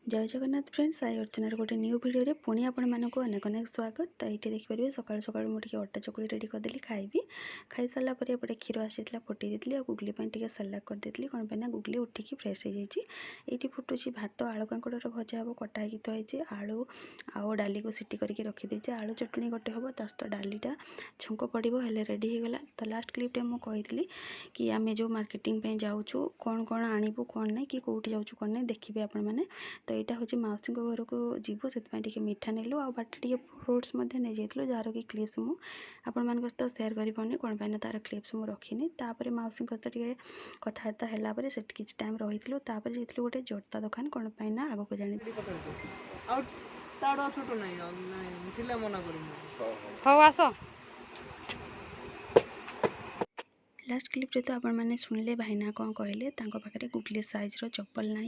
जय जगन्नाथ फ्रेंड्स साई अर्चनार गोटे new video पुणी आपण मानक अनेक अनेक स्वागत। तो ये देखिए सकाल सकाल मुझे अटा चकुली रेडी करदेली खाइबी। खाई सारा पर एपटे क्षीर आसी फुटे देती गुगली टे सलाद करदेली कौन पे गुगली उठिकी फ्रेश हो जाइए। ये फुटुची भात आलू कांकड़ भजा हम कटा होगी थी आलू आउ डाली को सीटी करके रखीदे आलू चटनी गोटे हम ता सहित डालीटा छुंक पड़ो हेल्ले रेडी होगला। तो लास्ट क्लिप्टे मुझे कि आम जो मार्केटिंग जाऊँ कौन कौन आणबू कौन ना कि कौटी जाऊँ कौन ना देखिए आपण मैंने। तो यहाँ हूँ मौसी घर को जीवु से मीठा नेलु आ बाटे फ्रुट्स नहीं जाइलु जार कि क्लिप्स मु आपण मान सहित सेयार कर पानी कौन पाई तार क्लिप्स मुझे रखिनी। तापर मौसी सहित कथबार्ता है से किसी टाइम रही जाइलु गोटे जोता दुकान कौन पाई आग को जानी लास्ट क्लिप्रे तो आपण मैंने शुणिले भाईना कौन कहले पाखे गुगली साइज्र चप्पल ना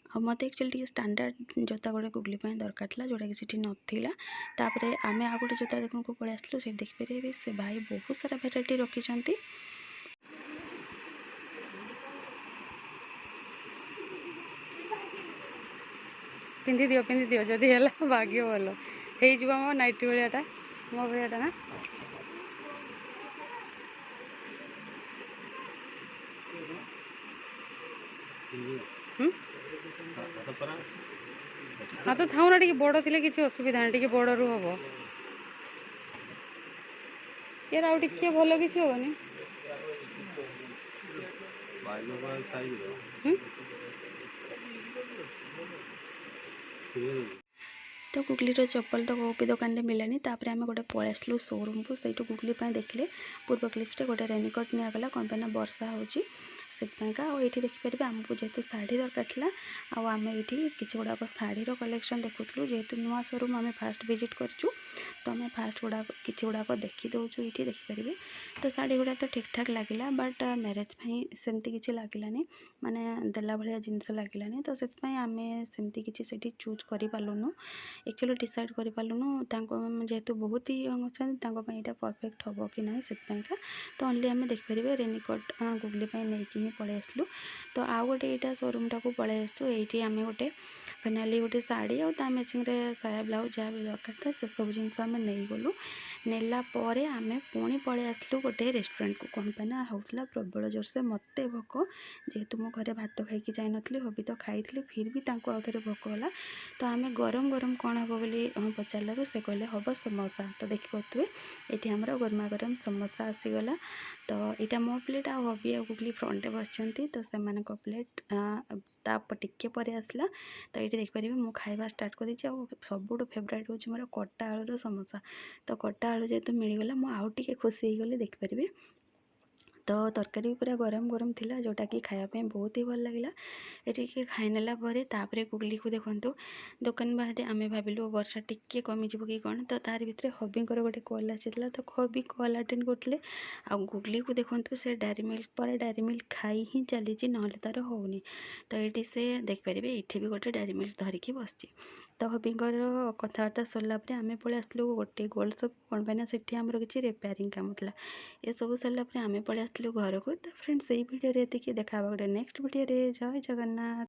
आ मत एक्चुअली स्टैंडर्ड जोता गोटे गुगली दरकार था जोटा कि सीठी नाला। तापर आम आ गोटे जोता देखने को पलि आसलु से देखिपारे से भाई बहुत सारा भेराइटी रखिंट। पिंधि दियो जदि है भाग्य भल हो मो नाइटी भायाटा मो भायाटा ना हाँ तो था ना बड़ थी किसी असुविधा ना टे बड़ रू हम यार आउ टे भल किसी हेनी तो गुगलीर चप्पल तो कौपी दुकान में मिलानी। तापर आम गोटे पलि आसलु शोरूम को सही गुगली देखिले पूर्व क्लिप्टे गोटे रेनिकोट निगला कौन पे वर्षा होची से ये देखिपारे आमको जेहेतु शाढ़ी दरकार था आम ये किसी गुड़ाक शाढ़ीर कलेक्शन देखुलू जेहेतु नुआ शोरूम आम फास्ट विजिट करूँ तो आम फास्ट गुड़ाक किसी गुड़ाक देखी दौचु ये देखिपारे। तो शाढ़ी गुड़ा तो ठीक ठाक लगे बट मैरेज सेमती किसी लगलानी माने देला भाया जिनस लगलानी। तो से आम सेमती किसी चूज कर पालुनु एक्चुअली डिसाइड कर पालुनु जेहेतु बहुत ही यंग अच्छा यहाँ परफेक्ट हम कि ना से तो ओनली आम देखिपारे रेनिकोट गुगली नहीं पलि आसलु। तो आउ गोटे यहाँ शोरूम टाक पलि आसु ये आम गोटे फाइनाली गोटे शाढ़ी आ मैचिंग साया ब्लाउज जहाँ भी दरकार था से सब जिनस आम नहीं गलु नेला आम पुणी पलि आसलु गोटे रेस्टोरेंट को कौन पाना होता प्रबल जोर से मत भोक जेहेतु मो घरे भात खाई जाई नी हबी तो खाई फिर भी आउ थे भोक होला। तो आम गरम गरम कौन हम बोली पचारू से कहले हम समोसा। तो देखिए ये आमर गरमा गरम समोसा आसीगला। तो यहाँ मो प्लेट आ हबी आ गुगली फ्रंटे बस तो से प्लेट टिके पर आसला। तो ये देखिपारे मु खाଇବା स्टार्ट कर दी सबुठ फेवरेट हूँ मोर कटा आलूर समोसा। तो कटा आलू जेहेतु मिलगला मु आउ टे खुशी हो गली देखिपारे। तो तरकारी पूरा गरम गरम थिला जोटा कि खायापे बहुत ही भल लगे ये खाई नेला तापर गुगली को देखु दुकान बाहर आम भाविलु वर्षा टिके कमिज कि कौन। तो तार भितर हबींकर गोटे कल आसाला तो हबी कल अटेंड करते आ गुगली को देखु से डेयरी मिल्क पर डेयरी मिल्क खाई ही चली ना तार होनी। तो ये से देखिपारे ये भी गोटे डेयरी मिल्क धरिकी बस। तो हबींकर कथबार्ता सरला आम पलि आसलु गोटे गोल्ड शॉप कौन पाइना से किसी रिपेयरिंग काम था ये सब सरला आम पलि आसलु घर को। तो फ्रेंड्स यही वीडियो ये देखा गोटे नेक्स्ट वीडियो जय जगन्नाथ।